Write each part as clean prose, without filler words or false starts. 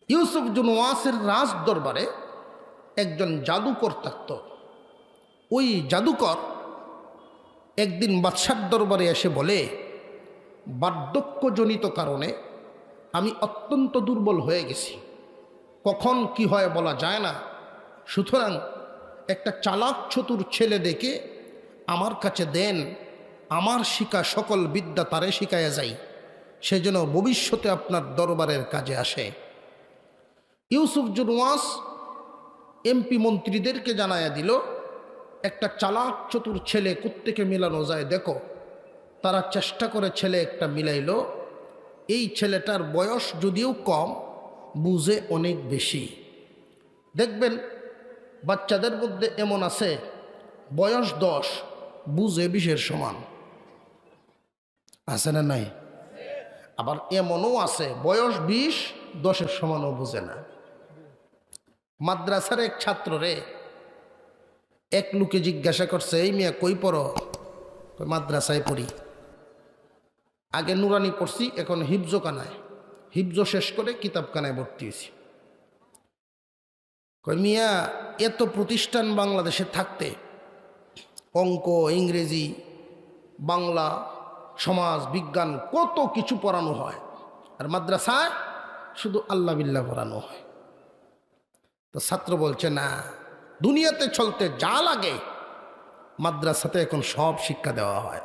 ইউসুফ জুনওয়াসের রাজ দরবারে একজন জাদুকর থাকত। ওই জাদুকর একদিন বাদশার দরবারে এসে বলে, বার্ধক্যজনিত কারণে আমি অত্যন্ত দুর্বল হয়ে গেছি, কখন কি হয় বলা যায় না, সুতরাং একটা চালাক চতুর ছেলে দেখে আমার কাছে দেন, আমার শিখা সকল বিদ্যা তারে শিখাইয়া যাই, সেজন্য ভবিষ্যতে আপনার দরবারের কাজে আসে। ইউসুফ জুনওয়াস এমপি মন্ত্রীদেরকে জানাইয়া দিল, একটা চালাক চতুর ছেলে কোত্থেকে মিলানো যায় দেখো। তারা চেষ্টা করে ছেলে একটা মিলাইল। এই ছেলেটার বয়স যদিও কম, বুঝে অনেক বেশি। দেখবেন বাচ্চাদের মধ্যে এমন আছে বয়স 10, বুঝে 20-এর সমান, আছে না নাই? আবার এমনও আছে বয়স 20, 10-এর সমানও বুঝে না। মাদ্রাসার এক ছাত্ররে এক লোকে জিজ্ঞাসা করছে, এই মিয়া কই পড়ো? মাদ্রাসায় পড়ি, আগে নুরানি পড়ছি, এখন হিফজ কানায়, হিফজ শেষ করে কিতাব কানায় ভর্তি হয়েছি। কই মিয়া এত প্রতিষ্ঠান বাংলাদেশে থাকতে অঙ্ক, ইংরেজি, বাংলা, সমাজ বিজ্ঞান কত কিছু পড়ানো হয়, আর মাদ্রাসায় শুধু আল্লাহ বিল্লাহ পড়ানো হয়। তো ছাত্র বলছে, না, দুনিয়াতে চলতে যা লাগে মাদ্রাসাতে এখন সব শিক্ষা দেওয়া হয়।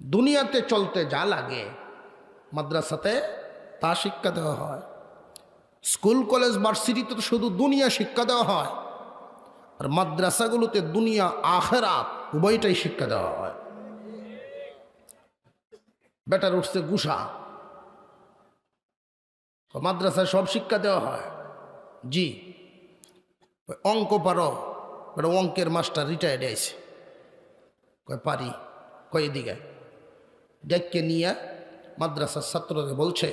দুনিয়াতে চলতে যা লাগে মাদ্রাসাতে তা শিক্ষা দেওয়া হয়। স্কুল কলেজ ভার্সিটিতে তো শুধু দুনিয়া শিক্ষা দেওয়া হয়, আর মাদ্রাসাগুলোতে দুনিয়া আখেরাত উভয়টাই শিক্ষা দেওয়া হয়। বেটার উঠছে গুসা, মাদ্রাসায় সব শিক্ষা দেওয়া হয়। জি, অঙ্ক পারো? বেটা অঙ্কের মাস্টার রিটায়ার্ড আছে। কয় পারি। কয় এদিকে ডেককে নিয়ে মাদ্রাসার ছাত্রকে বলছে,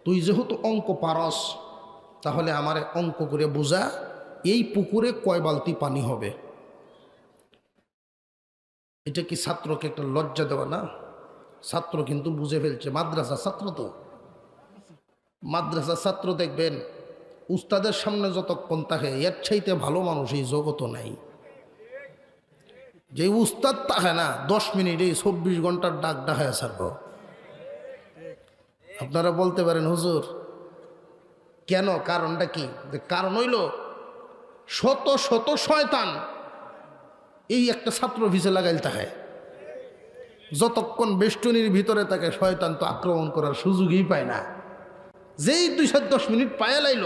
তুই যেহেতু অঙ্ক পারস, তাহলে আমারে অঙ্ক করে বোঝা, এই পুকুরে কয় বালতি পানি হবে। এটা কি ছাত্রকে একটা লজ্জা দেওয়া না? ছাত্র কিন্তু বুঝে ফেলছে, মাদ্রাসার ছাত্র তো। মাদ্রাসার ছাত্র দেখবেন উস্তাদের সামনে যতক্ষণ থাকে এর চাইতে ভালো মানুষ এই জগৎ নাই। যে উস্তাদ থাকে না 10 মিনিটে 24 ঘন্টার ডাক ডাকায় ছাড়ব। আপনারা বলতে পারেন, হুজুর কেন? কারণটা কি? কারণ হইল শত শত শয়তান এই একটা ছাত্র ভিসে লাগাইল থাকে। যতক্ষণ বেষ্টনীর ভিতরে তাকে শয়তান তো আক্রমণ করার সুযোগই পায় না। যেই 2-10 মিনিট পায়ে লাইল,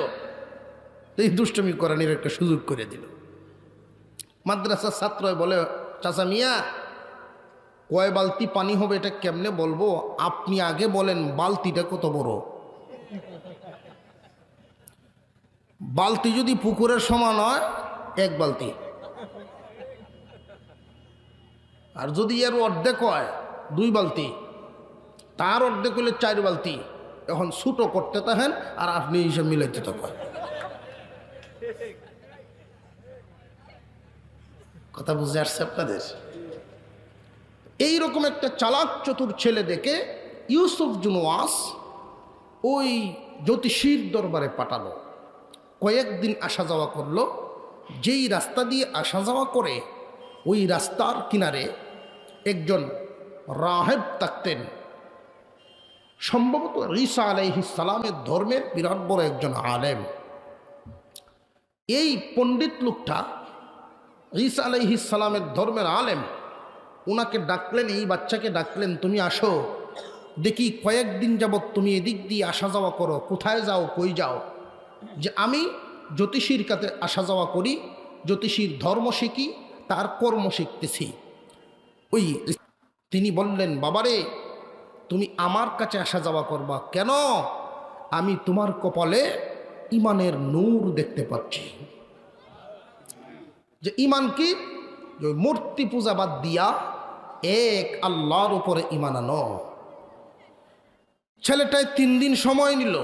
এই দুষ্টমি করানির একটা সুযোগ করে দিল। মাদ্রাসার ছাত্র বলে, চাচা মিয়া কয় বালতি পানি হবে এটা কেমনে বলবো? আপনি আগে বলেন বালতিটা কত বড়। বালতি যদি পুকুরের সমান হয় 1 বালতি, আর যদি এর অর্ধেক হয় 2 বালতি, তার অর্ধেক হলে 4 বালতি। এখন ছুটো করতে থাকেন আর আপনি হিসাব মিলাইতে থাকেন। কথা বুঝে আসছে আপনাদের? এইরকম একটা চালাক চতুর ছেলে দেখে ইউসুফ জুনওয়াস ওই জ্যোতিষীর দরবারে পাঠালো। কয়েকদিন আসা যাওয়া করলো। যেই রাস্তা দিয়ে আসা যাওয়া করে ওই রাস্তার কিনারে একজন রাহেব থাকতেন, সম্ভবত ঈসা আলাইহিস সালামের ধর্মের বিরাট বড় একজন আলেম। এই পণ্ডিত লোকটা ঈসা আলাইহিস সালামের ধর্মের আলেম, ওনাকে ডাকলেন, এই বাচ্চাকে ডাকলেন, তুমি আসো দেখি, কয়েকদিন যাবৎ তুমি এদিক দিয়ে আসা যাওয়া করো, কোথায় যাও, কই যাও? যে আমি জ্যোতিষীর কাছে আসা যাওয়া করি, জ্যোতিষীর ধর্ম শিখি, তার কর্ম শিখতেছি। ওই তিনি বললেন, বাবারে তুমি আমার কাছে আসা যাওয়া করবা কেন? আমি তোমার কপালে ইমানের নূর দেখতে পাচ্ছি। যে ইমান কি? যে মূর্তি পূজা বাদ দিয়া এক আল্লাহর উপরে ইমান আনো। ছেলেটায় 3 দিন সময় নিল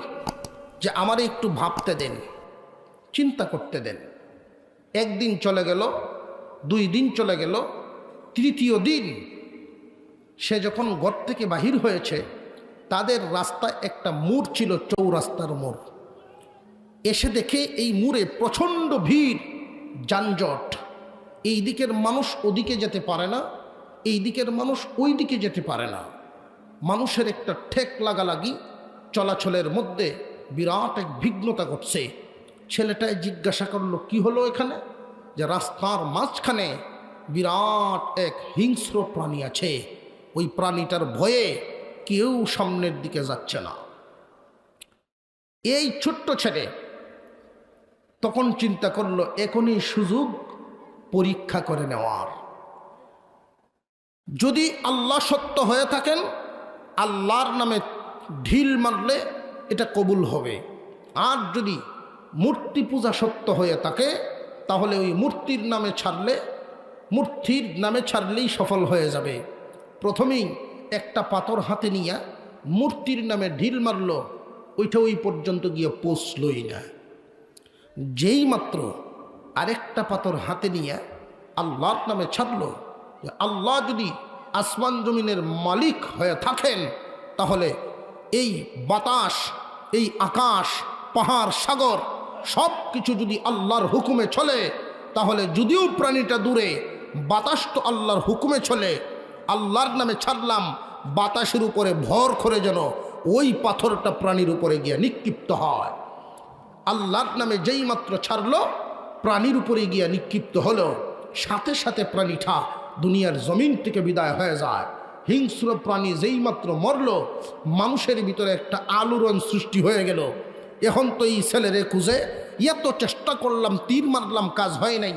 যে আমারে একটু ভাবতে দেন, চিন্তা করতে দেন। 1 দিন চলে গেল, 2 দিন চলে গেল, 3য় দিন সে যখন ঘর থেকে বাহির হয়েছে, তাদের রাস্তায় একটা মোড় ছিল, চৌরাস্তার মোড়। এসে দেখে এই মোড়ে প্রচণ্ড ভিড়, যানজট। এই দিকের মানুষ ওদিকে যেতে পারে না, এই দিকের মানুষ ওই দিকে যেতে পারে না। মানুষের একটা ঠেক লাগালাগি, চলাচলের মধ্যে বিরাট এক বিঘ্নতা ঘটছে। ছেলেটায় জিজ্ঞাসা করলো, কি হলো এখানে? যে রাস্তার মাঝখানে বিরাট এক হিংস্র প্রাণী আছে, ওই প্রাণীটার ভয়ে কেউ সামনের দিকে যাচ্ছে না। এই ছোট্ট ছেলে তখন চিন্তা করলো, এখনই সুযোগ পরীক্ষা করে নেওয়ার। যদি আল্লাহ সত্য হয়ে থাকেন, আল্লাহর নামে ঢিল মারলে এটা কবুল হবে। আর যদি মূর্তি পূজা সত্য হয়ে থাকে, তাহলে ওই মূর্তির নামে ছাড়লেই সফল হয়ে যাবে। প্রথমেই একটা পাথর হাতে নিয়ে মূর্তির নামে ঢিল মারল, ওইটা ওই পর্যন্ত গিয়ে পৌঁছলই না। যেই মাত্র আরেকটা পাথর হাতে নিয়ে আল্লাহর নামে ছাড়ল, যে আল্লাহ যদি আসমান জমিনের মালিক হয়ে থাকেন, তাহলে এই বাতাস, এই আকাশ, পাহাড়, সাগর সব কিছু যদি আল্লাহর হুকুমে চলে, তাহলে যদিও প্রাণীটা দূরে, বাতাস তো আল্লাহর হুকুমে চলে। আল্লাহর নামে ছাড়লাম, বাতাসের উপরে ভর করে যেন ওই পাথরটা প্রাণীর উপরে গিয়ে নিক্ষিপ্ত হয়। আল্লাহর নামে যেই মাত্র ছাড়লো, প্রাণীর উপরে গিয়ে নিক্ষিপ্ত হলো, সাথে সাথে প্রাণীটা দুনিয়ার জমিন থেকে বিদায় হয়ে যায়। হিংস্র প্রাণী যেই মাত্র মরল, মানুষের ভিতরে একটা আলোড়ন সৃষ্টি হয়ে গেল। এখন তো এই ছেলেরে খুঁজে এত চেষ্টা করলাম, তীর মারলাম, কাজ হয় নাই।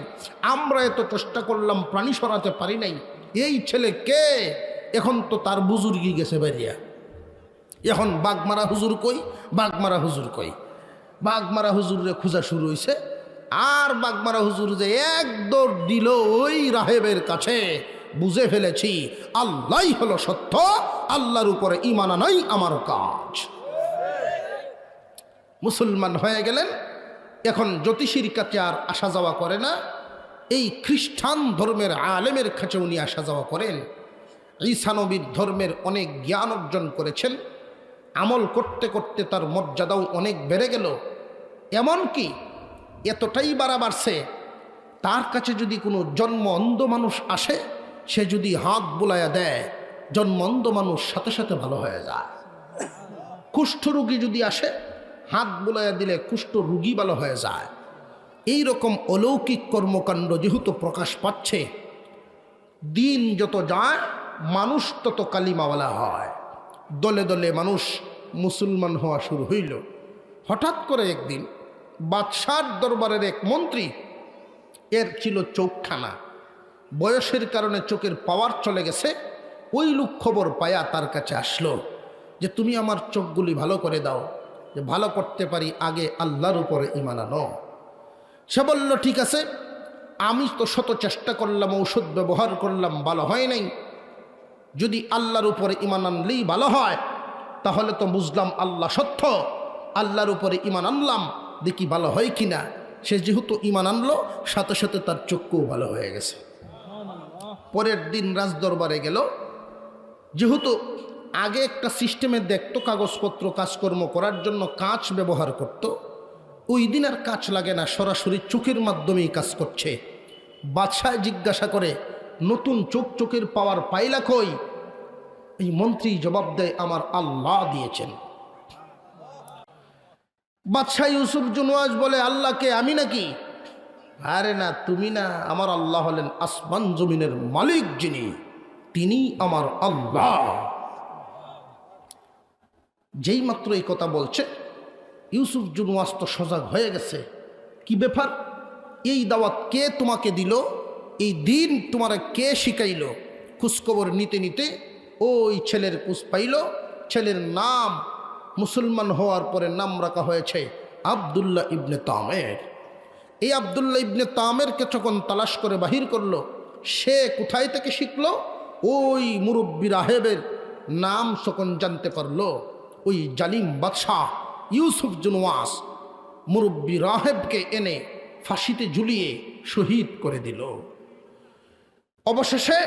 আমরা এত চেষ্টা করলাম, প্রাণী সরাতে পারি নাই। এই ছেলে কে? এখন তো তার বুজুর্গি গেছে বেরিয়া। এখন বাগমারা হুজুর কই, বাগমারা হুজুর কই। বাগমারা হুজুরে খোঁজা শুরু হয়েছে। আর বাগমারা হুজুর যে এক দৌড় দিল ওই রাহেবের কাছে, বুঝে ফেলেছি আল্লাহই হলো সত্য, আল্লাহর উপরে ঈমান আনাই আমার কাজ। মুসলমান হয়ে গেলেন। এখন জ্যোতিষীর কাছে আর আসা যাওয়া করে না, এই খ্রিস্টান ধর্মের আলেমের কাছে উনি আসা যাওয়া করেন। ঈসা নবীর ধর্মের অনেক জ্ঞান অর্জন করেছেন। আমল করতে করতে তার মর্যাদাও অনেক বেড়ে গেল। এমনকি এতটাই বাড়ছে, তার কাছে যদি কোনো জন্ম অন্ধ মানুষ আসে, সে যদি হাত বুলাইয়া দেয়, জন্ম অন্ধ মানুষ সাথে সাথে ভালো হয়ে যায়। কুষ্ঠ রোগী যদি আসে, হাত বুলাইয়া দিলে কুষ্ঠ রোগী ভালো হয়ে যায়। এই রকম অলৌকিক কর্মকাণ্ড যেহেতু প্রকাশ পাচ্ছে, দিন যত যায় মানুষ তত কালিমাওয়ালা হয়। দলে দলে মানুষ মুসলমান হওয়া শুরু হইল। হঠাৎ করে একদিন বাদশার দরবারের এক মন্ত্রী, এর ছিল চোখখানা, বয়সের কারণে চোখের পাওয়ার চলে গেছে। ওই লোক খবর পায়া তার কাছে আসলো যে তুমি আমার চোখগুলি ভালো করে দাও, যে ভালো করতে পারি, আগে আল্লাহর উপরে ঈমান আনো। সে বলল, ঠিক আছে, আমি তো শত চেষ্টা করলাম, ঔষধ ব্যবহার করলাম, ভালো হয় নাই। যদি আল্লাহর উপরে ঈমান আনলেই ভালো হয়, তাহলে তো বুঝলাম আল্লাহ সত্য। আল্লাহর উপরে ঈমান আনলাম, দেখি ভালো হয় কিনা। সে যেহেতু ঈমান আনলো, সাথে সাথে তার চক্ষুও ভালো হয়ে গেছে। পরের দিন রাজদরবারে গেল। যেহেতু আগে একটা সিস্টেমে দেখতো, কাগজপত্র কাজকর্ম করার জন্য কাঁচ ব্যবহার করত, ওই দিন আর কাঁচ লাগে না, সরাসরি চোখের মাধ্যমেই কাজ করছে। বাদশাহ জিজ্ঞাসা করে, নতুন চোখের পাওয়ার পাইলা কই? এই মন্ত্রী জবাব দেয়, আমার আল্লাহ দিয়েছেন। বাদশাহ ইউসুফ জুনওয়াজ বলে, আল্লাহকে আমি নাকি? আরে না, তুমি না, আমার আল্লাহ হলেন আসমান জমিনের মালিক, যিনি, তিনি আমার আল্লাহ। যেই মাত্র এই কথা বলছে, ইউসুফ জুনওয়াজ তো সজাগ হয়ে গেছে। কি ব্যাপার? এই দাওয়াত কে তোমাকে দিল? এই দিন তোমার কে শিখাইল? খোঁজখবর নিতে নিতে ওই ছেলের খোঁজ পাইল। ছেলের নাম, মুসলমান হওয়ার পরে নাম রাখা হয়েছে আবদুল্লাহ ইবনে তামের। এই আবদুল্লাহ ইবনে তামেরকে যখন তালাশ করে বাহির করলো, সে কোথায় থেকে শিখলো? ওই মুরব্বী রাহেবের নাম যখন জানতে পারলো, ওই জালিম বাদশাহ ইউসুফ জুনওয়াজ মুরব্বী রাহেবকে এনে ফাঁসিতে ঝুলিয়ে শহীদ করে দিল। অবশেষে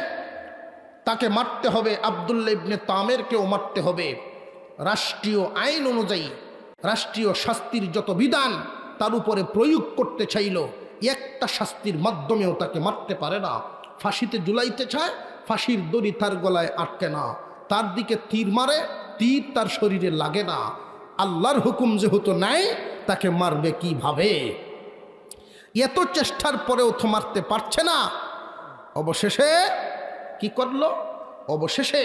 তাকে মারতে হবে, আবদুল্লাহ ইবনে তামেরকেও মারতে হবে। রাষ্ট্রীয় আইন অনুযায়ী রাষ্ট্রীয় শাস্তির যত বিধান তার উপরে প্রয়োগ করতে চাইল, একটা শাস্তির মাধ্যমেও তাকে মারতে পারে না। ফাঁসিতে ঝুলাইতে চায়, ফাঁসির দড়ি তার গলায় আটকে না, তার দিকে তীর মারে, তীর তার শরীরে লাগে না। আল্লাহর হুকুম যেহেতু নাই, তাকে মারবে কিভাবে? এত চেষ্টার পরেও তো মারতে পারছে না। অবশেষে কি করলো? অবশেষে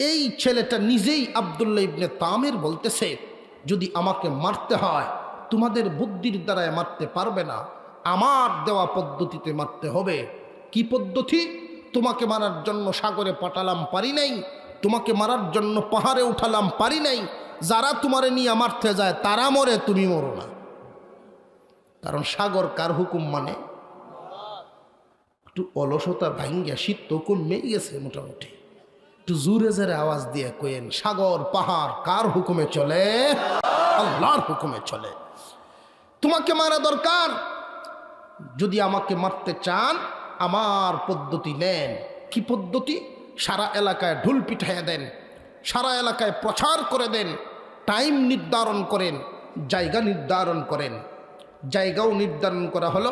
এই ছেলেটা নিজেই আব্দুল্লাহ ইবনে তামির বলতেছে, যদি আমাকে মারতে হয় তোমাদের বুদ্ধির দ্বারায় মারতে পারবে না, আমার দেওয়া পদ্ধতিতে মারতে হবে। কি পদ্ধতি? তোমাকে মারার জন্য সাগরে পাঠালাম, পারি নাই। তোমাকে মারার জন্য পাহাড়ে উঠালাম, পারি নাই। যারা তোমারে নিয়ে মারতে যায় তারা মরে, তুমি মরো না। কারণ সাগর কার হুকুম মানে? একটু অলসতা ভাঙ্গিয়া শীত তো কমে গেছে মোটামুটি, একটু জোরে জোরে আওয়াজ দিয়ে কইেন, সাগর পাহাড় কার হুকুমে চলে? আল্লাহর হুকুমে চলে। তোমাকে মারা দরকার, যদি আমাকে মারতে চান আমার পদ্ধতি নেন। কি পদ্ধতি? সারা এলাকায় ঢোল পিঠাইয়া দেন, সারা এলাকায় প্রচার করে দেন, টাইম নির্ধারণ করেন, জায়গা নির্ধারণ করেন। জায়গাও নির্ধারণ করা হলো,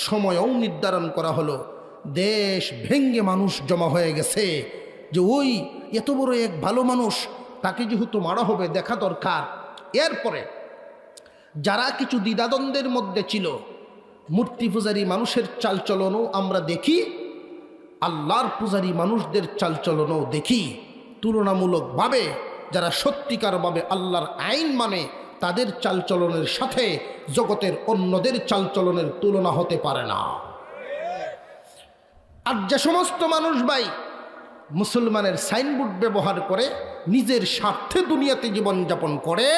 সময়ও নির্ধারণ করা হলো। দেশ ভেঙ্গে মানুষ জমা হয়ে গেছে যে ওই এত বড় এক ভালো মানুষ, তাকে যেহেতু মারা হবে, দেখা দরকার। এরপরে যারা কিছু দ্বিধাদ্বন্দ্বের মধ্যে ছিল, মূর্তি পূজারী মানুষের চালচলনও আমরা দেখি, আল্লাহর পূজারী মানুষদের চালচলনও দেখি। তুলনামূলকভাবে যারা সত্যিকারভাবে আল্লাহর আইন মানে, তাদের চালচলনের সাথে জগতের অন্যদের চালচলনের তুলনা হতে পারে না। আর যে সমস্ত মানুষ ভাই মুসলমানের সাইনবোর্ড ব্যবহার করে নিজের স্বার্থে দুনিয়াতে জীবনযাপন করে,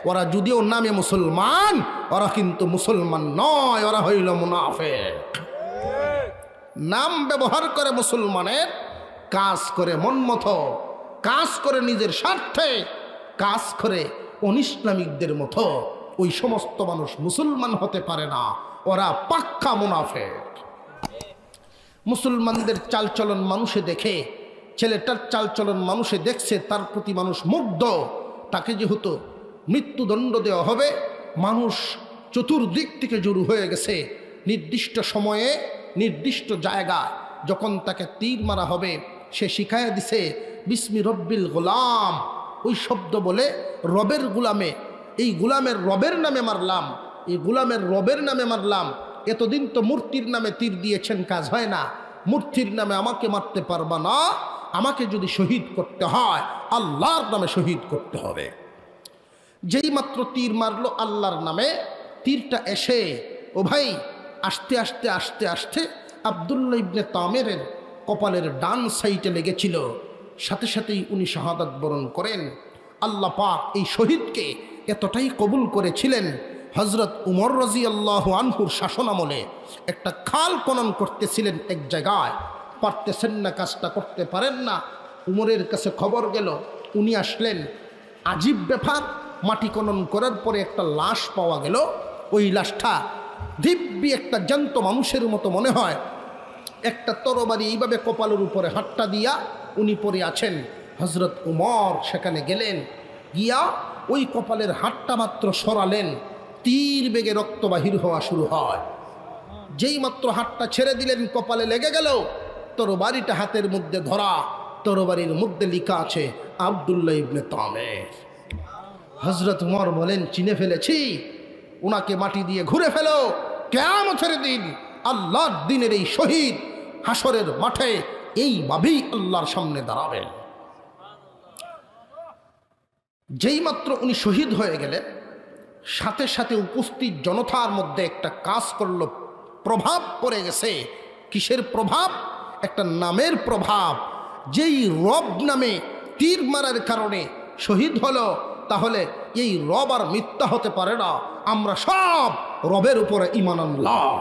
ওরা যদিও নামে মুসলমান, ওরা কিন্তু মুসলমান নয়, ওরা হইল মুনাফিক। নাম ব্যবহার করে মুসলমানের, কাজ করে মন মতো, কাজ করে নিজের স্বার্থে, কাজ করে অনিসলামিকদের মতো। ওই সমস্ত মানুষ মুসলমান হতে পারে না, ওরা পাক্কা মুনাফিক। মুসলমানদের চালচলন মানুষে দেখে, ছেলেটার চালচলন মানুষে দেখছে, তার প্রতি মানুষ মুগ্ধ। তাকে যেহেতু মৃত্যুদণ্ড দেওয়া হবে, মানুষ চতুর্দিক থেকে জড়ো হয়ে গেছে। নির্দিষ্ট সময়ে নির্দিষ্ট জায়গা যখন তাকে তীর মারা হবে, সে শিখাইয়া দিছে বিসমি রব্বিল গোলাম, ওই শব্দ বলে রবের গুলামে, এই গুলামের রবের নামে মারলাম, এই গুলামের রবের নামে মারলাম। এতদিন তো মূর্তির নামে তীর দিয়েছেন, কাজ হয় না। মূর্তির নামে আমাকে মারতে পারবা না, আমাকে যদি শহীদ করতে হয় আল্লাহর নামে শহীদ করতে হবে। যেই মাত্র তীর মারলো আল্লাহর নামে, তীরটা এসে ও ভাই আস্তে আস্তে আস্তে আস্তে আব্দুল্লাহ ইবনে তামিরের কপালের ডান সাইডে লেগেছিল। সাথে সাথেই উনি শাহাদাত বরণ করেন। আল্লাহ পাক এই শহীদকে এতটাই কবুল করেছিলেন, হজরত উমর রাদিয়াল্লাহু আনহুর শাসনামলে একটা খাল খনন করতেছিলেন এক জায়গায়, পারতেছেন না, কাজটা করতে পারেন না। উমরের কাছে খবর গেল, উনি আসলেন। আজীব ব্যাপার, মাটি খনন করার পরে একটা লাশ পাওয়া গেল। ওই লাশটা দিব্যি একটা জ্যান্ত মানুষের মতো মনে হয়। একটা তরবারি এইভাবে কপালের উপরে হাতটা দিয়া উনি পড়ে আছেন। হজরত উমর সেখানে গেলেন, গিয়া ওই কপালের হাতটা মাত্র সরালেন, তীর বেগে রক্ত বাহির হওয়া শুরু হয়। যেই মাত্র হাতটা ছেড়ে দিলেন, কপালে লেগে গেল। তরবারিটা হাতের মধ্যে ধরা, তরবারির মধ্যে লেখা আছে আব্দুল্লাহ ইবনে তামির। হজরত উমর বলেন, চিনে ফেলেছি, ওনাকে মাটি দিয়ে ঘুরে ফেলো। কিয়ামতের দিন আল্লাহর দিনের এই শহীদ হাসরের মাঠে এইভাবেই আল্লাহর সামনে দাঁড়াবেন। যেই মাত্র উনি শহীদ হয়ে গেলেন, সাথে সাথে উপস্থিত জনতার মধ্যে একটা কাজ করলো, প্রভাব পড়ে গেছে। কিসের প্রভাব? একটা নামের প্রভাব। যেই রব নামে তীর মারার কারণে শহীদ হলো, তাহলে এই রব আর মিথ্যা হতে পারে না। আমরা সব রবের উপরে ঈমান আনলাম।